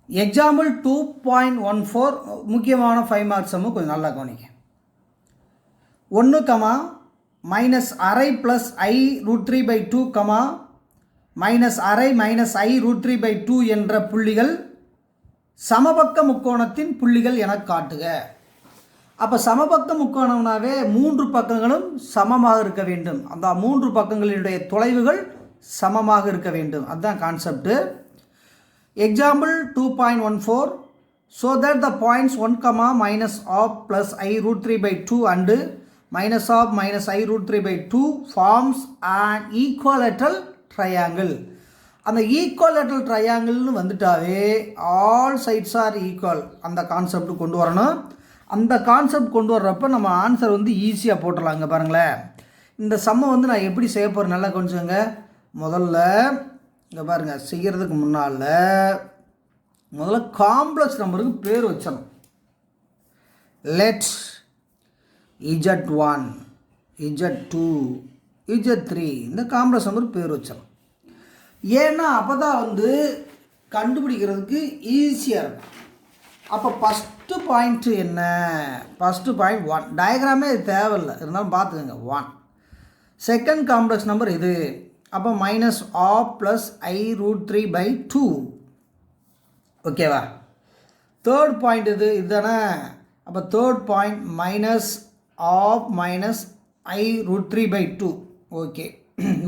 Example 2.14 முக்கியமான 5 marks கொஞ்சம் நல்லா கவனிங்க. 1 கமா மைனஸ் அரை plus i root 3/2 comma minus அரை மைனஸ் ஐ ரூட் 3/2 என்ற புள்ளிகள் சமபக்க முக்கோணத்தின் புள்ளிகள் என காட்டுக. அப்போ சமபக்க முக்கோணம்னாவே 3 பக்கங்களும் சமமாக இருக்க வேண்டும். அந்த 3 பக்கங்களினுடைய தொலைவுகள் சமமாக இருக்க வேண்டும். அதுதான் concept. Example 2.14 so that the points 1 comma minus of plus I root 3/2 and minus of minus I root 3/2 forms an equilateral triangle. அந்த ஈக்குவலேட்டரல் ட்ரையாங்கிள்னு வந்துட்டாவே ஆல் சைட்ஸ் ஆர் ஈக்குவல் அந்த கான்செப்ட் கொண்டு வரணும். அந்த கான்செப்ட் கொண்டு வர்றப்ப நம்ம ஆன்சர் ஈஸியாக போட்டுடலாங்க. பாருங்களேன், இந்த சம்மை நான் எப்படி செய்ய போகிறேன் நல்லா கொஞ்சங்க. முதல்ல இங்கே பாருங்கள், செய்கிறதுக்கு முன்னால் முதல்ல காம்ப்ளெக்ஸ் நம்பருக்கு பேர் வச்சிடணும். லெட் Z1 Z2 Z3 இந்த காம்ப்ளெக்ஸ் நம்பருக்கு பேர் வச்சிடணும். ஏன்னா அப்போ தான் கண்டுபிடிக்கிறதுக்கு ஈஸியாக இருக்கும். அப்போ ஃபஸ்ட்டு பாயிண்ட்டு என்ன? First point 1. டயக்ராமே இது தேவையில்லை, இருந்தாலும் பார்த்துக்கோங்க. 1 செகண்ட் காம்ப்ளெக்ஸ் நம்பர் இது. அப்போ minus half plus i root 3/2 ஓகேவா. தேர்ட் பாயிண்ட் இதுதானே. அப்போ third point minus half minus i root 3/2 okay.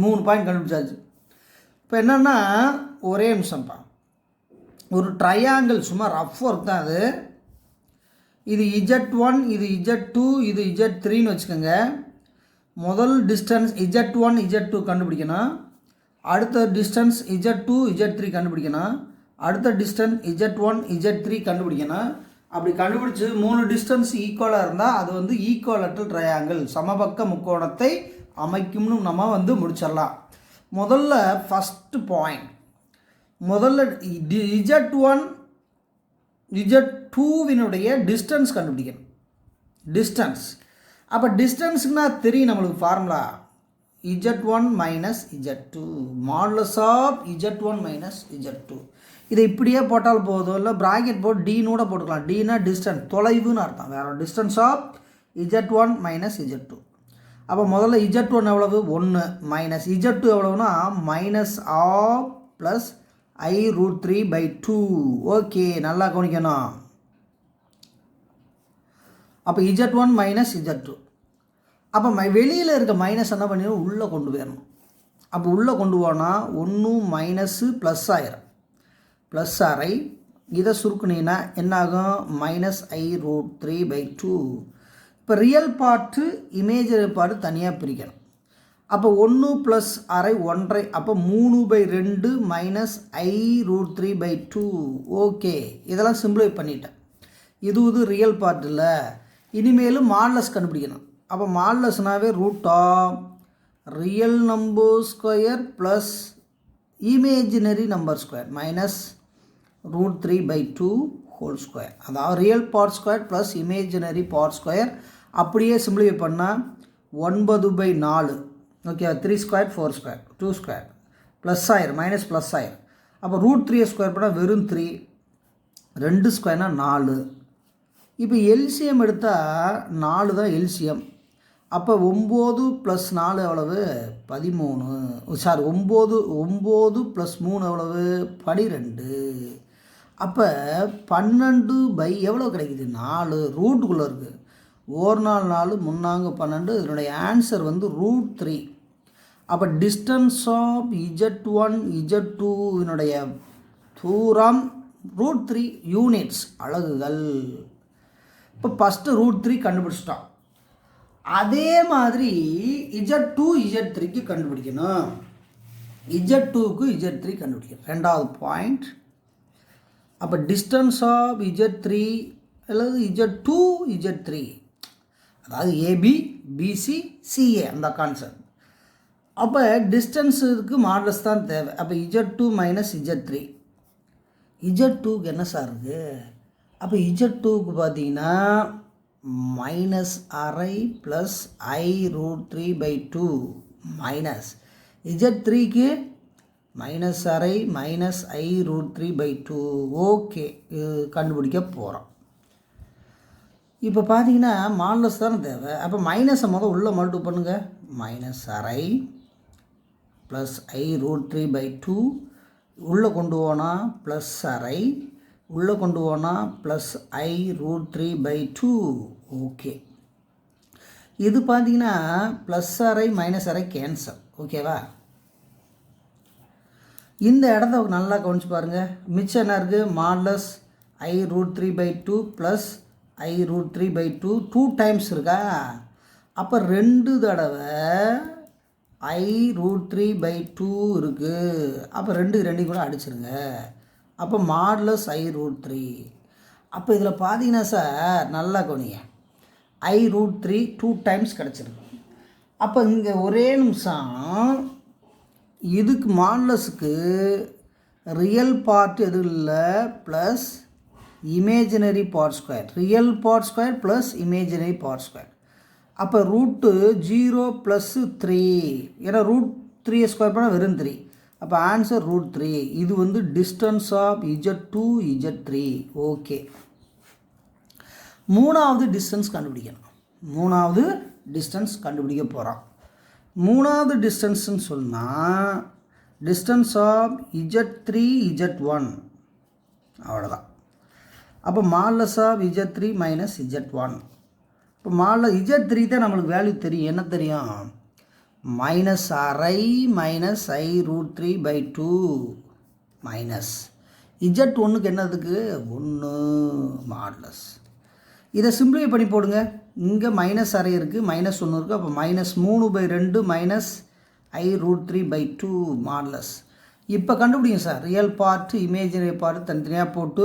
3 point கண்டுபிடிச்சாச்சு. இப்போ என்னென்னா ஒரே நிமிஷம்ப்பா, ஒரு ட்ரையாங்கிள் சும்மா ரஃப் ஒர்க் தான் அது. இது Z1 இது Z2 இது Z3ன்னு வச்சுக்கோங்க. முதல் டிஸ்டன்ஸ் Z1 Z2 கண்டுபிடிக்கணும். அடுத்த டிஸ்டன்ஸ் Z2 Z3 கண்டுபிடிக்கணும். அடுத்த டிஸ்டன்ஸ் Z1 Z3 கண்டுபிடிக்கணும். அப்படி கண்டுபிடிச்சி 3 டிஸ்டன்ஸ் ஈக்குவலாக இருந்தால் அது ஈக்குவலேட்டரல் ட்ரையாங்கிள் சமபக்க முக்கோணத்தை அமைக்கும்னு நம்ம முடிச்சிடலாம். முதல்ல ஃபஸ்ட்டு பாயிண்ட், முதல்ல Z1 Z2வினுடைய டிஸ்டன்ஸ் கண்டுபிடிக்கணும். டிஸ்டன்ஸ் அப்போ டிஸ்டன்ஸுக்குனா தெரியும் நம்மளுக்கு formula Z1 minus Z2 modulus of Z1 minus Z2. இதை இப்படியே போட்டால் போதும், இல்லை ப்ராக்கெட் போட்டு டீன்னு கூட போட்டுக்கலாம். டீனா டிஸ்டன்ஸ், தொலைவுன்னு அர்த்தம். வேறு distance of Z1 minus Z2. அப்போ முதல்ல Z1 எவ்வளவு? 1 மைனஸ் Z2 எவ்வளவுனா minus half plus i root 3/2 okay. நல்லா கவனிக்கணும். அப்போ Z1 மைனஸ் Z2. அப்போ வெளியில் இருக்க மைனஸ் என்ன பண்ணிடணும்? உள்ளே கொண்டு போயிடணும். அப்போ உள்ளே கொண்டு போனால் 1 மைனஸு ப்ளஸ் ஆயிரும். ப்ளஸ் அரை இதை சுருக்குனீங்கன்னா என்னாகும்? Minus i root 3/2. இப்போ ரியல் பார்ட்டு இமேஜரி பார்ட்டு தனியாக பிரிக்கணும். அப்போ 1 ப்ளஸ் அரை 1/2 அப்போ 3/2 மைனஸ் ஐ ரூட் 3/2 ஓகே. இதெல்லாம் சிம்பிளை பண்ணிட்டேன். இது ரியல் பார்ட் இல்லை. இனிமேலும் மாடுலஸ் கண்டுபிடிக்கணும். அப்போ மாடுலஸ்னாவே root of real number square plus imaginary number square minus root 3/2 whole square. அதாவது real part square plus imaginary part square. அப்படியே சிம்பிளிஃபை பண்ணால் 9/4 okay. 3 square 4 square 2 square plus ஆயிரும், மைனஸ் ப்ளஸ் ஆயிரும். அப்போ ரூட் 3 ஸ்கொயர் பண்ணால் வெறும் 3, 2 ஸ்கொயர்னா 4. இப்போ எல்சிஎம் எடுத்தால் 4 தான் எல்சிஎம். அப்போ 9 ப்ளஸ் 4 எவ்வளவு? 13. சாரி 9 ப்ளஸ் 3 எவ்வளவு? 12. அப்போ 12 பை எவ்வளோ கிடைக்குது? 4 ரூட்டுக்குள்ளே இருக்குது. 1 4 4 3 12. இதனுடைய ஆன்சர் ரூட் 3. அப்போ டிஸ்டன்ஸ் ஆஃப் Z1 Z2வினுடைய தூரம் ரூட் 3 யூனிட்ஸ் அலகுகள். இப்போ ஃபஸ்ட்டு ரூட் 3 கண்டுபிடிச்சிட்டோம். அதே மாதிரி Z2 Z3க்கு கண்டுபிடிக்கணும். Z2க்கு Z3 கண்டுபிடிக்கணும். ரெண்டாவது பாயிண்ட். அப்போ டிஸ்டன்ஸ் ஆஃப் Z3 அல்லது Z2 Z3 அதாவது ஏபி பிசி சிஏ அந்த கான்செப்ட். அப்போ டிஸ்டன்ஸுக்கு மாடல்ஸ் தான் தேவை. அப்போ Z2 மைனஸ் Z3. Z2க்கு என்ன சார் இருக்குது? அப்போ Z2க்கு பார்த்தீங்கன்னா மைனஸ் அரை plus i root 3/2 minus Z3க்கு minus அரை மைனஸ் I√3/2. ஓகே, இது கண்டுபிடிக்க போகிறோம். இப்போ பார்த்தீங்கன்னா மாடுலஸ் தானே தேவை. அப்போ மைனஸை உள்ளே மல்டிப்ளை பண்ணுங்கள். மைனஸ் அரை ப்ளஸ் I√3/2 உள்ளே கொண்டு போனால் ப்ளஸ் அரை, உள்ளே கொண்டு போனால் ப்ளஸ் I√3/2. ஓகே, இது பார்த்தீங்கன்னா ப்ளஸ் அரை மைனஸ் அரை கேன்சல். ஓகேவா? இந்த இடத்த நல்லா கவனிச்சு பாருங்கள். மிச்சம் என்ன இருக்குது? Modulus I√3/2 plus I√3/2 2 times இருக்கா? அப்போ 2 தடவை I√3/2 இருக்குது. அப்போ 2 கூட அடிச்சிருங்க. அப்போ மாடுலஸ் I√3. அப்போ இதில் பார்த்தீங்கன்னா சார் நல்லா கவனிங்க, I√3 2 டைம்ஸ் கிடச்சிருக்கு. அப்போ இங்கே ஒரே நிமிஷம் இதுக்கு மாடுலஸுக்கு ரியல் பார்ட் எதுவும் இல்லை, plus imaginary part square. Real part square plus imaginary part square. அப்போ ரூட்டு 0 + 3, ஏன்னா √3 ஸ்கொயர் பண்ணால் வெறும் 3. அப்போ ஆன்சர் √3. இது வந்து distance of Z2 Z3. Okay, மூணாவது டிஸ்டன்ஸ் கண்டுபிடிக்கணும். மூணாவது டிஸ்டன்ஸ் கண்டுபிடிக்க போகிறோம். மூணாவது டிஸ்டன்ஸ்ன்னு சொன்னால் டிஸ்டன்ஸ் ஆஃப் Z3 Z1. அவ்வளோதான். அப்போ modulus of Z3 minus Z1. இப்போ Z3 தான் நம்மளுக்கு வேல்யூ தெரியும். என்ன தெரியும்? மைனஸ் அரை மைனஸ் I√3/2 மைனஸ் Z1க்கு என்னதுக்கு? 1 மாடுலஸ். இதை சிம்பிளிஃபை பண்ணி போடுங்க. இங்கே மைனஸ் அரை இருக்குது, மைனஸ் 1 இருக்குது. அப்போ -3/2 மைனஸ் I√3/2 மாடுலஸ். இப்போ கண்டுபிடிங்க sir. Real part imaginary part தனித்தனியாக போட்டு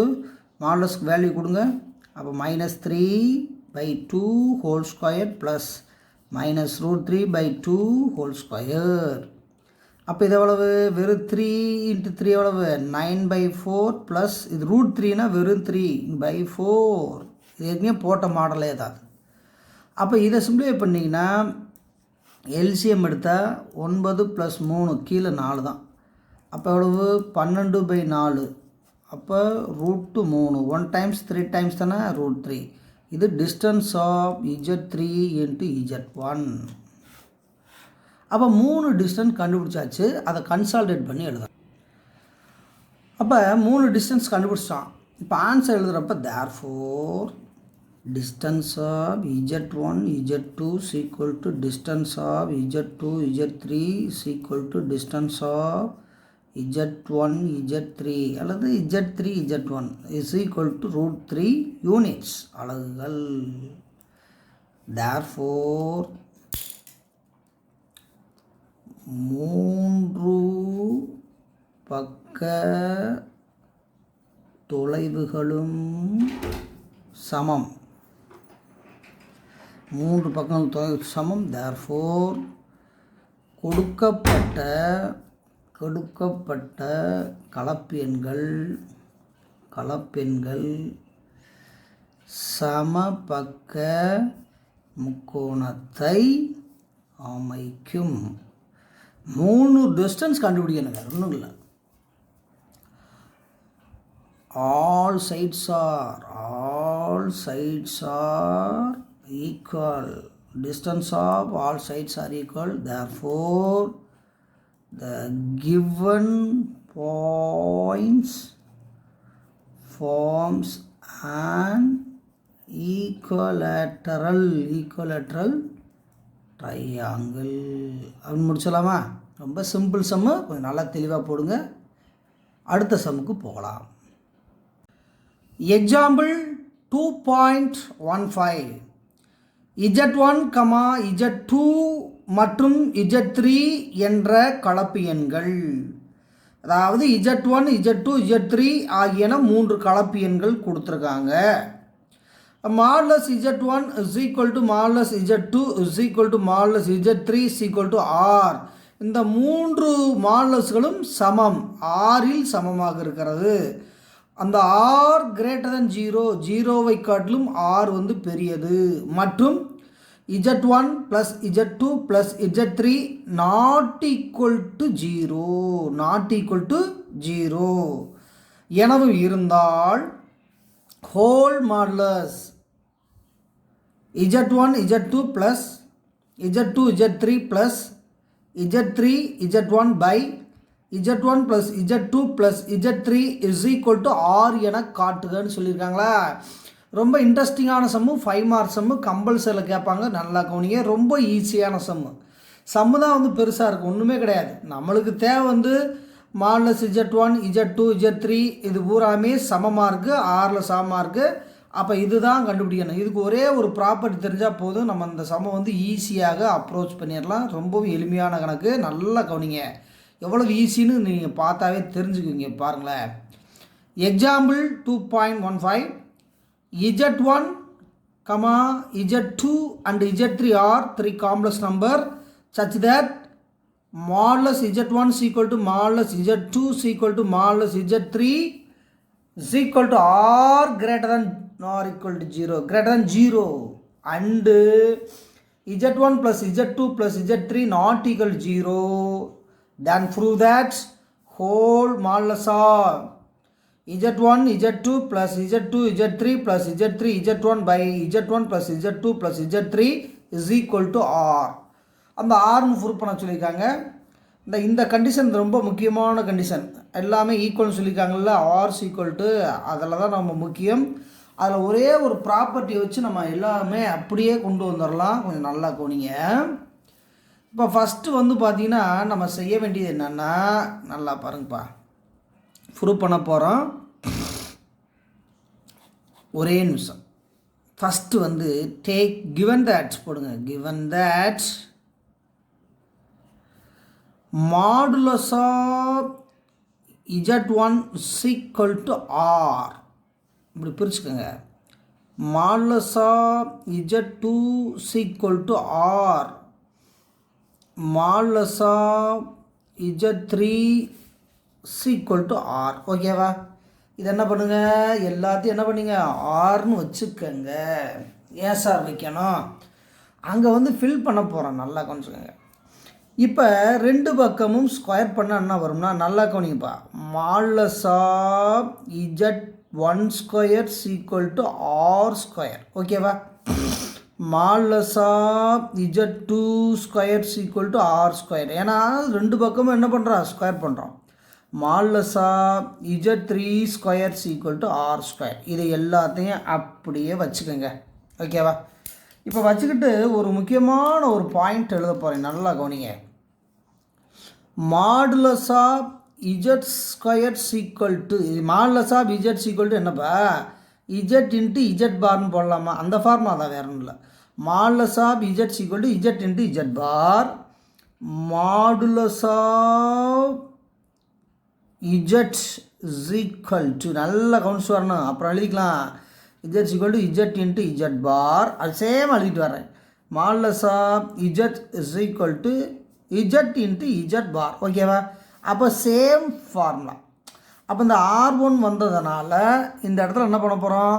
மாடுலஸ்க்கு வேல்யூ கொடுங்க. அப்போ -3/2 whole square plus -√3/2 whole square. அப்போ இது எவ்வளவு? வெறும் 3 × 3 எவ்வளவு? 9/4 ப்ளஸ் இது √3னா வெறும் 3/4. இது ஏற்கனவே போட்ட மாடலே ஏதாவது. அப்போ இதை சிம்பிளிஃபை பண்ணிங்கன்னா எல்சிஎம் எடுத்தால் 9 + 3 கீழே 4 தான். அப்போ எவ்வளவு? 12/4. அப்போ √3 1 டைம்ஸ் 3 டைம்ஸ் தானே √3. இது டிஸ்டன்ஸ் ஆஃப் Z3 × Z1. அப்போ 3 டிஸ்டன்ஸ் கண்டுபிடிச்சாச்சு. அதை கன்சால்டேட் பண்ணி எழுதலாம். அப்போ 3 டிஸ்டன்ஸ் கண்டுபிடிச்சான். இப்போ answer எழுதுகிறப்ப therefore distance of Z1 Z2 is equal to distance of Z2 Z3 is equal to distance of Z1 Z3 அல்லது Z3 Z1 is equal to √3 units, அலகுகள். therefore 3 பக்க தொலைவுகளும் சமம். 3 பக்கங்கள் தொலைவு சமம். therefore கொடுக்கப்பட்ட கலப்பெண்கள் சமபக்க முக்கோணத்தை அமைக்கும். 3 டிஸ்டன்ஸ் கண்டுபிடிக்கணும், வேறு ஒன்றும் இல்லை. all sides are equal. Distance of all sides are equal. therefore the given points forms an equilateral triangle. அப்படின்னு முடிச்சலாமா? ரொம்ப சிம்பிள் சம்மு. கொஞ்சம் நல்லா தெளிவாக போடுங்க. அடுத்த சம்முக்கு போகலாம். எக்ஸாம்பிள் 2.15. Z1, Z2 மற்றும் Z3 என்ற கலப்பு எண்கள். அதாவது Z1, Z2, Z3 ஆகியன 3 கலப்பு எண்கள் கொடுத்துருக்காங்க. Modulus Z1 is equal to modulus Z2 is equal to modulus Z3 is equal to R. இந்த 3 மாடுலஸ்களும் சமம், ஆறில் சமமாக இருக்கிறது. அந்த R greater than 0, 0வை காட்டிலும் R வந்து பெரியது. மற்றும் z1 plus z2 plus z3 not equal to 0, not equal to 0 எனவும் இருந்தால் whole modulus z1 z2 plus z2 z3 plus z3 z1 by z1 plus z2 plus z3 is equal to r என காட்டுகன்னு சொல்லியிருக்காங்களா. ரொம்ப இன்ட்ரெஸ்டிங்கான சம்மு, 5 mark சம்மு, கம்பல்சரியில் கேட்பாங்க. நல்லா கவனிங்க, ரொம்ப ஈஸியான சம்மு தான் வந்து பெருசாக இருக்கும், ஒன்றுமே கிடையாது. நம்மளுக்கு தேவை வந்து மாடலஸ் z1 z2 z3 இது பூராமே சமமாக இருக்குது, ஆறில் சமமாக இருக்குது. அப்போ இதுதான் கண்டுபிடிக்கணும். இதுக்கு ஒரே ஒரு ப்ராப்பர்ட்டி தெரிஞ்சால் போதும், நம்ம அந்த சம்மை வந்து ஈஸியாக அப்ரோச் பண்ணிடலாம். ரொம்பவும் எளிமையான கணக்கு, நல்லா கவனிங்க. எவ்வளவு ஈஸின்னு நீங்கள் பார்த்தாவே தெரிஞ்சுக்குவீங்க. பாருங்களேன், example 2.15 z1, z2 and z3 are 3 complex number such that modulus z1 is equal to modulus z2 is equal to modulus z3 is equal to r greater than or equal to 0, greater than 0, and z1 plus z2 plus z3 not equal to 0, then prove that whole modulus of z1 z2 plus z2 z3 plus z3 z1 by z1 plus z2 plus z3 is equal to r. அந்த ஆர்னு prove பண்ண சொல்லியிருக்காங்க. இந்த condition ரொம்ப முக்கியமான condition. எல்லாமே ஈக்குவல்னு சொல்லியிருக்காங்கல்ல, hours equal to, அதில் தான் நம்ம முக்கியம். அதில் ஒரே ஒரு ப்ராப்பர்ட்டி வச்சு நம்ம எல்லாமே அப்படியே கொண்டு வந்துடலாம். கொஞ்சம் நல்லா கவனிங்க. இப்போ ஃபஸ்ட்டு வந்து பார்த்திங்கன்னா நம்ம செய்ய வேண்டியது என்னென்னா, நல்லா பாருங்கப்பா, ப்ரூவ் பண்ண போகிறோம். ஒரே நிமிஷம். ஃபஸ்ட்டு வந்து டேக் கிவன் தட் போடுங்க. Given that modulus of z1 is equal to r, இப்படி பிரிச்சுக்கோங்க. modulus of z2 is equal to r, modulus of z3 is equal to r. ஓகேவா? இது என்ன பண்ணுங்க, எல்லாத்தையும் என்ன பண்ணுங்க, ஆர்னு வச்சுக்கோங்க. ஏன் சார் வைக்கணும், அங்கே வந்து ஃபில் பண்ண போகிறோம். நல்லா கொஞ்சம். இப்போ ரெண்டு பக்கமும் ஸ்கொயர் பண்ணால் என்ன வரும்னா, நல்லா கவனிப்பா, modulus of z1 square equal to R square. ஓகேவா? Modulus of z2 square equal to R square. ஏன்னா ரெண்டு பக்கமும் என்ன பண்ணுறோம், ஸ்கொயர் பண்ணுறோம். Modulus of z3 square equal to R square. இது எல்லாத்தையும் அப்படியே வச்சுக்கோங்க. ஓகேவா? இப்போ வச்சுக்கிட்டு ஒரு முக்கியமான ஒரு பாயிண்ட் எழுத போகிறேன். நல்லா கவனிங்க. Modulus of z square equal to, modulus of z equal to என்னப்பா, z இன்ட்டு z பார்னு போடலாமா? அந்த ஃபார்முலா தான், வேற ஒன்றும் இல்லை. Modulus of z equal to z into z bar, modulus of z equal to, நல்லா கவுன்ஸ் வரணும், அப்புறம் எழுதிக்கலாம். z equal to z into z bar, அது சேம் எழுதிட்டு வரேன். Modulus of z is equal to z into z bar. ஓகேவா? அப்போ சேம் ஃபார்முலா. அப்போ இந்த R1 வந்ததுனால இந்த இடத்துல என்ன பண்ண போகிறோம்,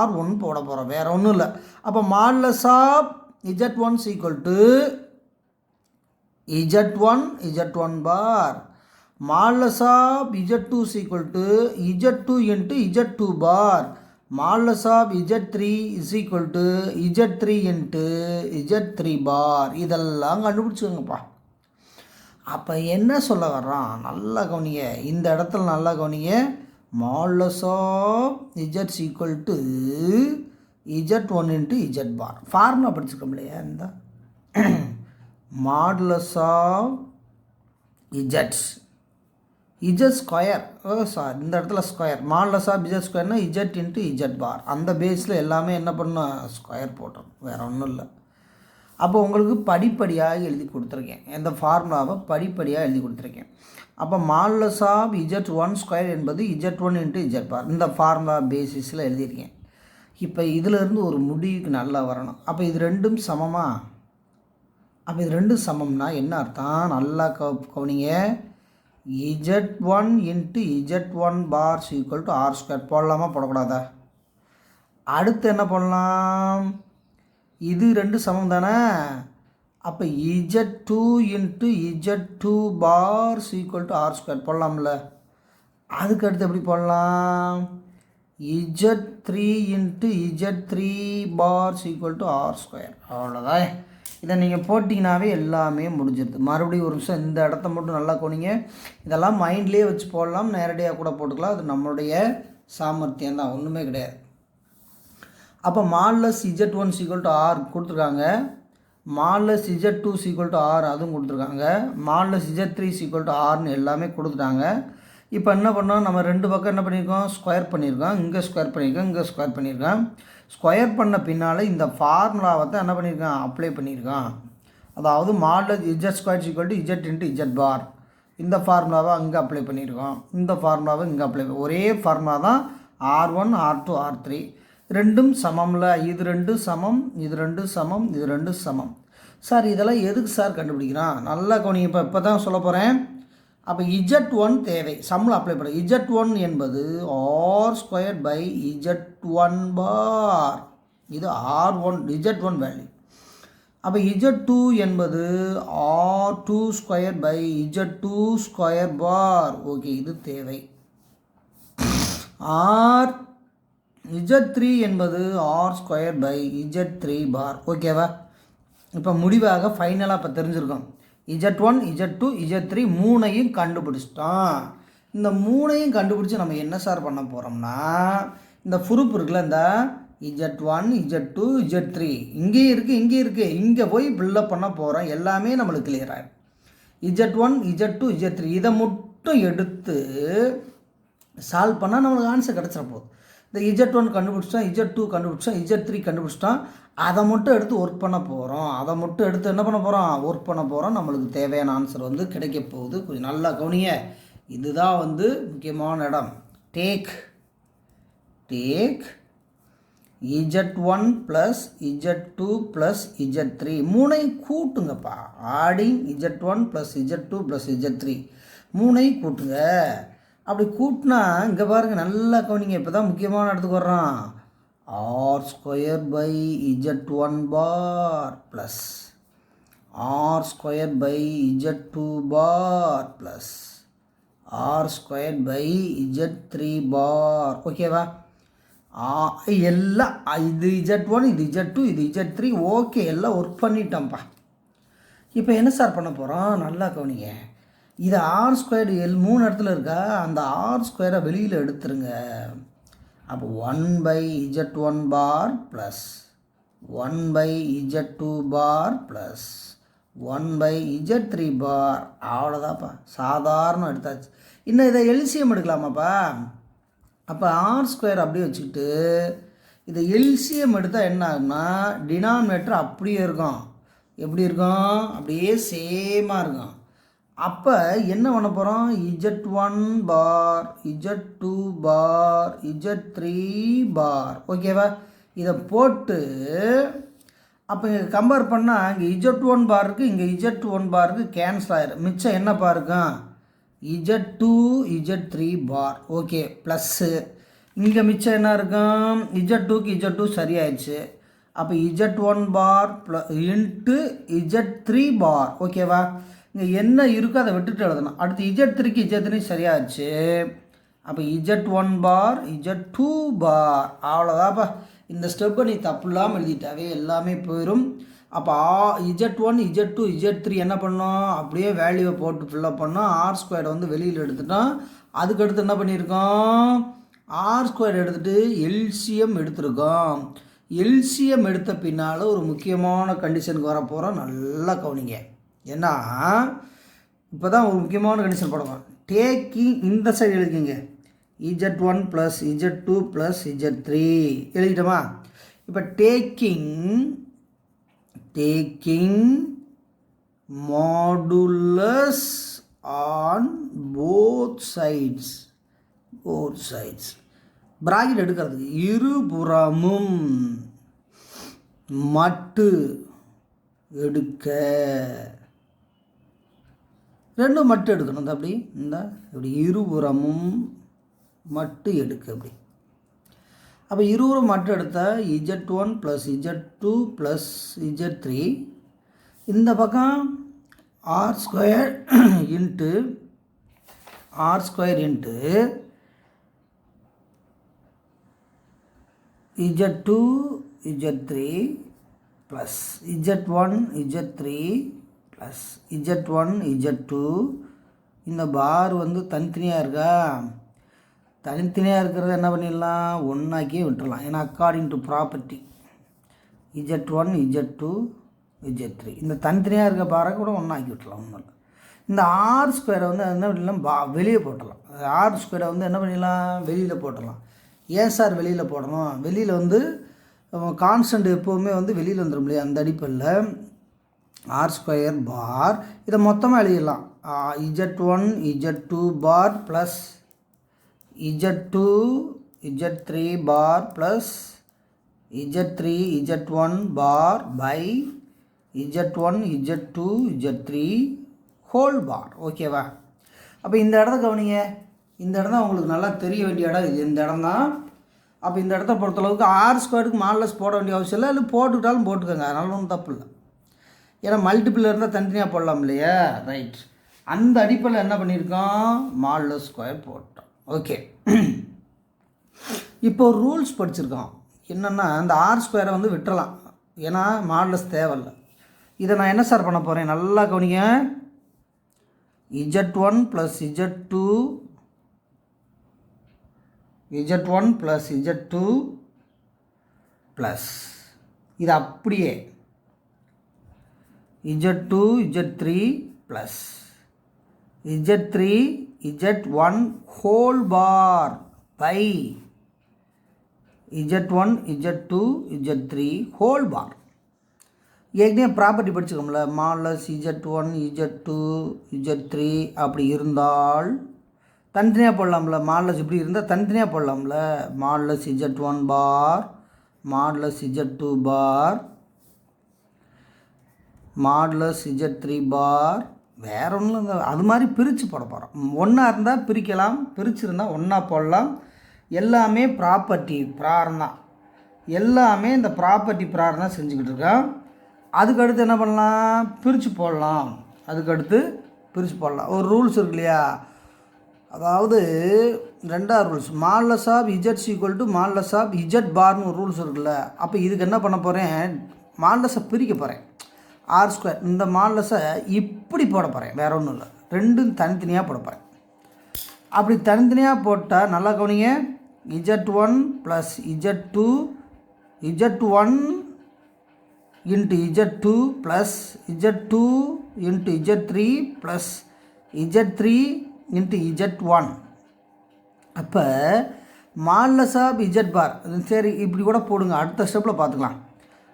R1 போட போகிறோம், வேறு ஒன்றும் இல்லை. அப்போ modulus of z1 equal to z1 bar, modulus of z2 equal to z2 into z2 bar, modulus of z3 is equal to z3 into z3 bar. இதெல்லாம் கண்டுபிடிச்சுக்கோங்கப்பா. அப்போ என்ன சொல்ல வர்றான், நல்லா கவனிங்க. இந்த இடத்துல நல்லா கவனிங்க. Modulus of z equal to z1 into z bar. Formula படிச்சுக்க முடியா? இந்த modulus of z square, sir இந்த இடத்துல ஸ்கொயர், மாடுலஸ் ஆஃப் z ஸ்கொயர்னா z இன்ட்டு z பார். அந்த பேஸில் எல்லாமே என்ன பண்ணணும், ஸ்கொயர் போட்டோம், வேறு ஒன்றும் இல்லை. அப்போ உங்களுக்கு படிப்படியாக எழுதி கொடுத்துருக்கேன். இந்த ஃபார்முலாவை படிப்படியாக எழுதி கொடுத்துருக்கேன். அப்போ மாடுலஸ் ஆஃப் z1 ஸ்கொயர் என்பது z1 இன்ட்டு z பார். இந்த ஃபார்முலா பேசிஸில் எழுதியிருக்கேன். இப்போ இதிலேருந்து ஒரு முடிவுக்கு நல்லா வரணும். அப்போ இது ரெண்டும் சமமா? அப்போ இது ரெண்டும் சமம்னா என்ன அர்த்தம், நல்லா கவனிங்க. z1 into z1 bar equal to R square போடலாமா, போடக்கூடாதா? அடுத்து என்ன பண்ணலாம், இது ரெண்டு சமம் தானே. அப்போ Z2 into Z2 bar equal to R square போடலாம்ல. அதுக்கு அடுத்து எப்படி போடலாம், Z3 into Z3 bar equal to R square. அவ்வளோதான். இதை நீங்கள் போட்டிங்கனாவே எல்லாமே முடிஞ்சிருது. மறுபடியும் ஒரு நிமிஷம் இந்த இடத்த மட்டும் நல்லா கோணிங்க. இதெல்லாம் மைண்ட்லேயே வச்சு போடலாம், நேரடியாக கூட போட்டுக்கலாம். அது நம்மளுடைய சாமர்த்தியம் தான், ஒன்றுமே கிடையாது. அப்போ modulus Z1 equal to r கொடுத்துருக்காங்க, modulus Z2 equal to r அதுவும் கொடுத்துருக்காங்க, மாடுலஸ் Z3 ஈக்குவல் டு ஆர்னு எல்லாமே கொடுத்துட்டாங்க. இப்போ என்ன பண்ணோம், நம்ம ரெண்டு பக்கம் என்ன பண்ணியிருக்கோம், ஸ்கொயர் பண்ணியிருக்கோம். இங்கே ஸ்கொயர் பண்ணியிருக்கோம், இங்கே ஸ்கொயர் பண்ணியிருக்கோம். ஸ்கொயர் பண்ண பின்னால் இந்த ஃபார்முலாவை தான் என்ன பண்ணியிருக்கான், அப்ளை பண்ணியிருக்கான். அதாவது modulus Z² equal to Z into Z பார். இந்த ஃபார்முலாவை அங்கே அப்ளை பண்ணியிருக்கோம், இந்த ஃபார்முலாவை இங்கே அப்ளை ஒரே ஃபார்முலா தான். R1 R2 R3 ரெண்டும் சமம்ல. இது ரெண்டு சமம், இது ரெண்டு சமம், இது ரெண்டு சமம். சார் இதெல்லாம் எதுக்கு சார் கண்டுபிடிக்கிறான், நல்லா கவனிங்க. இப்போ தான் சொல்ல போகிறேன். அப்போ Z1 தேவை, சம்மில் அப்ளை பண்ண. Z1 என்பது R² பை Z1 பார். இது R1 Z1 வேல்யூ. அப்போ Z2 என்பது R2² by Z2² bar. Okay, இது தேவை. Z3 என்பது R² பை Z3 பார். ஓகேவா. இப்போ முடிவாக ஃபைனலாக இப்போ தெரிஞ்சிருக்கோம். Z1 Z2 Z3 மூணையும் கண்டுபிடிச்சிட்டோம். இந்த மூணையும் கண்டுபிடிச்சி நம்ம என்ன சார் பண்ண போகிறோம்னா, இந்த ப்ரூஃப் இருக்குல்ல, இந்த Z1 Z2 Z3 இங்கேயும் இருக்குது, இங்கேயும் இருக்குது, இங்கே போய் பில்டப் பண்ண போகிறோம். எல்லாமே நம்மளுக்கு கிளியர் ஆகிடும். Z1 Z2 Z3 இதை மட்டும் எடுத்து சால்வ் பண்ணால் நம்மளுக்கு ஆன்சர் கிடச்சிட போகுது. இந்த Z1 கண்டுபிடிச்சிட்டோம், Z2 கண்டுபிடிச்சோம், Z3 கண்டுபிடிச்சிட்டோம். அதை மட்டும் எடுத்து ஒர்க் பண்ண போகிறோம். அதை மட்டும் எடுத்து என்ன பண்ண போகிறோம், ஒர்க் பண்ண போகிறோம். நம்மளுக்கு தேவையான ஆன்சர் வந்து கிடைக்க போகுது. கொஞ்சம் நல்லா கவனிங்க. இதுதான் வந்து முக்கியமான இடம். Take Z1 plus Z2 plus Z3 மூணையும் கூட்டுங்கப்பா. Adding Z1 plus Z2 plus Z3 மூணையும் கூட்டுங்க. அப்படி கூட்டினா இங்கே பாருங்கள், நல்லா கவனிங்க. இப்போ தான் முக்கியமான இடத்துக்கு வர்றோம். R² by Z1 bar plus R² by Z2 bar plus R² by Z3 bar. ஓகேவா. எல்லாம் இது Z1 இது Z2 இது Z3 ஓகே, எல்லாம் ஒர்க் பண்ணிட்டோம்ப்பா. இப்போ என்ன சார் பண்ண போகிறோம், நல்லா கவனிங்க. இது R² மூணு இடத்துல இருக்கா, அந்த R² வெளியில் எடுத்துருங்க. அப்போ 1 by Z1 bar plus 1 by Z2 bar plus 1 by Z3 bar. அவ்வளோதான்ப்பா, சாதாரணம் எடுத்தாச்சு. இன்னும் இதை எல்சிஎம் எடுக்கலாமாப்பா. அப்போ R² அப்படியே வச்சுக்கிட்டு இதை எல்சிஎம் எடுத்தால் என்ன ஆகும்னா, டினாமினேட்டர் அப்படியே இருக்கும். எப்படி இருக்கும், அப்படியே சேமாக இருக்கும். அப்போ என்ன பண்ண போகிறோம், Z1 பார் Z2 பார் Z3 பார். ஓகேவா. இதை போட்டு அப்போ இங்கே கம்பேர் பண்ணால் இங்கே Z1 பார் இருக்குது, இங்கே Z1 பார் இருக்குது, கேன்சல் ஆகிடும். மிச்சம் என்னப்பா இருக்கும், Z2 Z3 பார். ஓகே, ப்ளஸ்ஸு இங்கே மிச்சம் என்ன இருக்கும், Z2க்கு Z2 சரியாயிடுச்சு. அப்போ Z1 பார் இன்ட்டு Z3 பார். ஓகேவா. இங்கே என்ன இருக்கோ அதை விட்டுட்டு எழுதணும். அடுத்து Z3க்கு Z3 சரியாச்சு. அப்போ Z1 பார் Z2 பார். அவ்வளோதாப்பா. இந்த ஸ்டெப்பை நீ தப்பு இல்லாமல் எழுதிட்டாவே எல்லாமே போயிடும். அப்போ Z1 Z2 Z3 என்ன பண்ணோம், அப்படியே வேல்யூவை போட்டு ஃபில்லப் பண்ணோம். R² வந்து வெளியில் எடுத்துட்டோம். அதுக்கடுத்து என்ன பண்ணியிருக்கோம், R² எடுத்துகிட்டு எல்சிஎம் எடுத்துருக்கோம். எல்சிஎம் எடுத்த பின்னால் ஒரு முக்கியமான கண்டிஷனுக்கு வர போகிறோம். நல்லா கவனிங்க. ஏன்னா இப்போ தான் ஒரு முக்கியமான கண்டிஷன் போடுவோம். டேக்கிங் இந்த சைடு எழுதிக்கிங்க, Z1 plus Z2 plus Z3 எழுதிட்டோமா. இப்போ taking modulus on both sides bracket எடுக்கிறதுக்கு இருபுறமும் மட்டு எடுக்க, ரெண்டும் மட்டு எடுக்கணும். இந்த அப்படி இந்த இப்படி இருபுறமும் மட்டு எடுக்க. அப்படி அப்போ இருவரை மட்டும் எடுத்தால் Z1 plus Z2 plus Z3 இந்த பக்கம் R² into Z2 Z3 plus Z1 Z3 plus Z1 Z2 இந்த பார் வந்து தனித்தனியாக இருக்கா, தனித்தனியாக இருக்கிறத என்ன பண்ணிடலாம், ஒன்றாக்கியே விட்டுடலாம். ஏன்னா according to property Z1 Z2 Z3 இந்த தனித்தனியாக இருக்க பாரை கூட ஒன்றாக்கி விட்டுடலாம். ஒன்றும் இல்லை. இந்த R² வந்து என்ன பண்ணிடலாம், வெளியே போட்டலாம். R² வந்து என்ன பண்ணிடலாம், வெளியில் போட்டலாம். ஏன் சார் வெளியில் போடணும், வெளியில் வந்து கான்ஸ்டன்ட் எப்போவுமே வந்து வெளியில் வந்துடும் இல்லையா, அந்த அடிப்படையில் R² பார் இதை மொத்தமாக எழுதிடலாம். Z1 Z2 bar plus Z2 Z3 bar plus Z3 Z1 bar by Z1 Z2 Z3 whole bar. ஓகேவா? அப்போ இந்த இடத்த கவனிங்க, இந்த இடம் தான் உங்களுக்கு நல்லா தெரிய வேண்டிய இடம். இது இந்த இடம் தான். அப்போ இந்த இடத்த பொறுத்தளவுக்கு R²க்கு மாடலஸ் போட வேண்டிய அவசியம் இல்லை, இல்லை போட்டுக்கிட்டாலும் போட்டுக்கோங்க, அதனால ஒன்றும் தப்பு இல்லை. ஏன்னா மல்டிபிள் இருந்தால் தனித்தனியாக போடலாம் இல்லையா, ரைட். அந்த அடிப்படையில் என்ன பண்ணியிருக்கோம், மாடலஸ் ஸ்கொயர் போட்டோம். ஓகே, இப்போ ஒரு ரூல்ஸ் படிச்சிருக்கோம். என்னென்னா இந்த R² வந்து விட்டுறலாம், ஏன்னா மாடலஸ் தேவையில்லை. இதை நான் என்ன சார் பண்ண போகிறேன், நல்லா கவனிங்க. Z1 plus Z2 Z1 plus Z2 plus இது அப்படியே Z2 Z3 plus Z3 Z1 whole bar by Z1 Z2 Z3 whole bar. ஏற்கனவே property படிச்சுக்கோம்ல, modulus Z1 Z2 Z3 அப்படி இருந்தால் தனித்தனியாக போடலாம்ல. மாடலஸ் இப்படி இருந்தால் தனித்தனியாக போடலாம்ல. மாடலஸ் Z1 பார் மாடலஸ் Z2 பார் மாடலஸ் Z3 பார் வேறு ஒன்றும் இல்லை, அது மாதிரி பிரித்து போட போகிறோம். ஒன்றா இருந்தால் பிரிக்கலாம், பிரிச்சுருந்தால் ஒன்றா போடலாம். எல்லாமே ப்ராப்பர்ட்டி ப்ராரம் தான், எல்லாமே இந்த ப்ராப்பர்ட்டி ப்ராரம் தான் செஞ்சுக்கிட்டு இருக்கோம். அதுக்கடுத்து என்ன பண்ணலாம், பிரித்து போடலாம். அதுக்கடுத்து பிரித்து போடலாம். ஒரு ரூல்ஸ் இருக்கு இல்லையா, அதாவது ரெண்டாவது rules, modulus of Z equal to modulus of Z பார்னு ஒரு ரூல்ஸ் இருக்குல்ல. அப்போ இதுக்கு என்ன பண்ண போகிறேன், மாடலஸை பிரிக்க போகிறேன். R² இந்த மாடலஸை இப்படி போட போகிறேன், வேறு ஒன்றும் இல்லை, ரெண்டும் தனித்தனியாக போட போகிறேன். அப்படி தனித்தனியாக போட்டால் நல்லா கவனிங்க. Z1 plus Z2 Z1 into Z2 plus Z2 into Z3 plus Z3 into Z1. அப்போ மாடலஸ் ஆஃப் Z பார் சரி இப்படி கூட போடுங்க, அடுத்த ஸ்டெப்பில் பார்த்துக்கலாம்.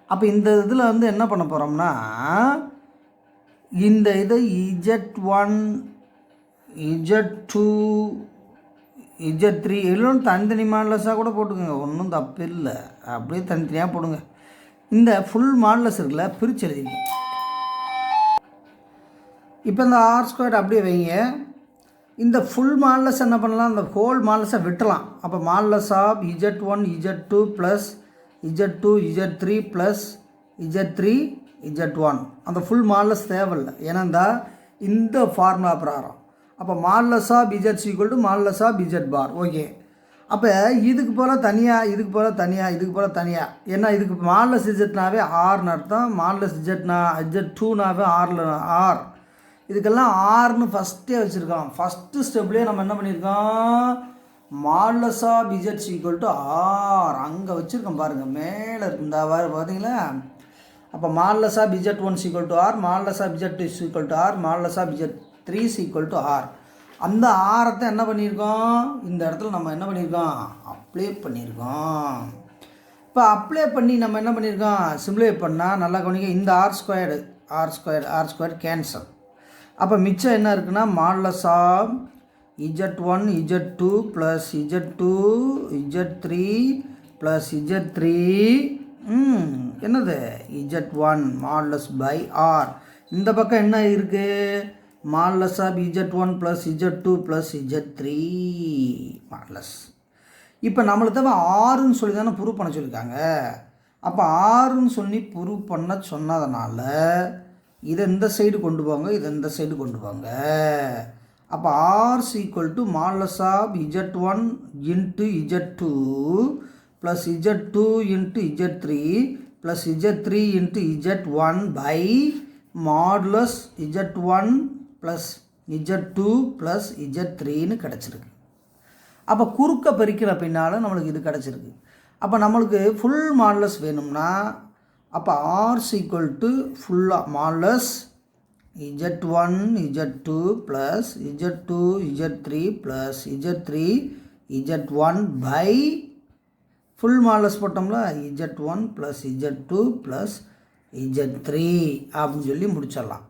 அப்போ இந்த இதில் வந்து என்ன பண்ண போகிறோம்னா, இந்த இதை Z1 Z2 Z3 எல்லாம் தனித்தனி மாடலஸாக கூட போட்டுக்கோங்க, ஒன்றும் தப்பு இல்லை. அப்படியே தனித்தனியாக போடுங்க. இந்த ஃபுல் மாடலஸ் இருக்குல்ல, பிரித்து எழுதிங்க. இப்போ இந்த R² அப்படியே வைங்க. இந்த ஃபுல் மாடலஸ் என்ன பண்ணலாம், இந்த ஹோல் மாடலஸை விட்டலாம். அப்போ modulus of Z1 Z2 plus Z2 Z3 plus Z3 Z1 அந்த ஃபுல் மாடலஸ் தேவையில்லை, ஏன்னா இந்த ஃபார்முலா பிரகாரம். அப்போ modulus of Z equal to modulus of Z bar. Okay, அப்போ இதுக்கு போல் தனியாக, இதுக்கு போல் தனியாக, இதுக்கு போல் தனியாக. ஏன்னா இதுக்கு மாடலஸ் Z ஆர்னு அர்த்தம், மாடலஸ் Z2 ஆர். இதுக்கெல்லாம் ஆர்னு ஃபஸ்ட்டே வச்சுருக்கோம். ஃபஸ்ட்டு ஸ்டெப்லேயே நம்ம என்ன பண்ணியிருக்கோம், modulus of Z equal to R அங்கே வச்சுருக்கோம் பாருங்கள், மேலே இருக்கு இந்த பார்த்தீங்களா. அப்போ modulus of Z1 equal to R, modulus of Z2 equal to R, modulus of Z3 equal to R. அந்த ஆரத்தை என்ன பண்ணியிருக்கோம், இந்த இடத்துல நம்ம என்ன பண்ணியிருக்கோம், அப்ளை பண்ணியிருக்கோம். இப்போ அப்ளை பண்ணி நம்ம என்ன பண்ணியிருக்கோம், சிம்ப்ளை பண்ணால் நல்லா கவனிங்க. இந்த R² கேன்சல். அப்போ மிச்சம் என்ன இருக்குன்னா, modulus of Z1 Z2 plus Z2 Z3 plus Z3 என்னது Z1 மாடலஸ் பை ஆர். இந்த பக்கம் என்ன இருக்குது, modulus of Z1 plus Z2 plus Z3 modulus. இப்போ நம்மளுக்கு தேவை ஆறுன்னு சொல்லி தானே ப்ரூவ் பண்ண சொல்லியிருக்காங்க. அப்போ ஆறுன்னு சொல்லி ப்ரூவ் பண்ண சொன்னதுனால இதை இந்த சைடு கொண்டு போங்க, இதை இந்த சைடு கொண்டு போங்க. அப்போ r equal to modulus of Z1 into Z2 plus Z2 into Z3 plus Z3 into Z1 by modulus Z1 plus Z2 plus Z3ன்னு கிடச்சிருக்கு. அப்போ குறுக்க பெருக்கிற பின்னால் நம்மளுக்கு இது கிடச்சிருக்கு. அப்போ நம்மளுக்கு ஃபுல் மாடுலஸ் வேணும்னா அப்போ ஆர் ஈக்குவல் டு ஃபுல்லாக modulus Z1 Z2 plus Z2 Z3 plus Z3 Z1 by full modulus போட்டோம்ல Z1 plus Z2 plus Z3 அப்படின்னு சொல்லி முடிச்சிடலாம்.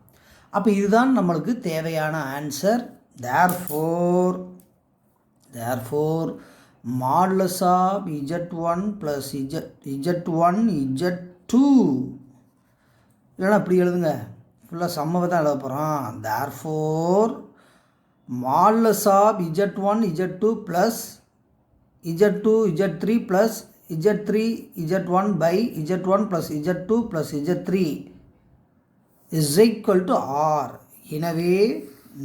அப்போ இதுதான் நம்மளுக்கு தேவையான answer. therefore modulus of Z1 plus Z1 Z2 இல்லைனா இப்படி எழுதுங்க, ஃபுல்லாக சம்மவை தான் எழுத போகிறோம். therefore modulus of Z1 Z2 plus Z2 Z3 plus Z3 Z1 by Z1 plus Z2 plus Z3 is equal to R. எனவே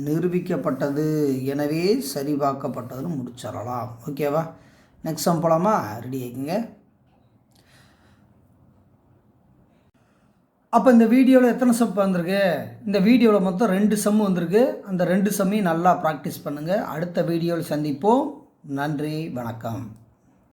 நிரூபிக்கப்பட்டது, எனவே சரிபார்க்கப்பட்டதுன்னு முடிச்சிடலாம். ஓகேவா? நெக்ஸ்ட் சம் போகலாமா? ரெடி ஆகிக்குங்க. அப்போ இந்த வீடியோவில் எத்தனை சம் வந்திருக்கு? இந்த வீடியோவில் மொத்தம் 2 சம் வந்திருக்கு. அந்த 2 சம்மையும் நல்லா ப்ராக்டிஸ் பண்ணுங்கள். அடுத்த வீடியோவில் சந்திப்போம். நன்றி, வணக்கம்.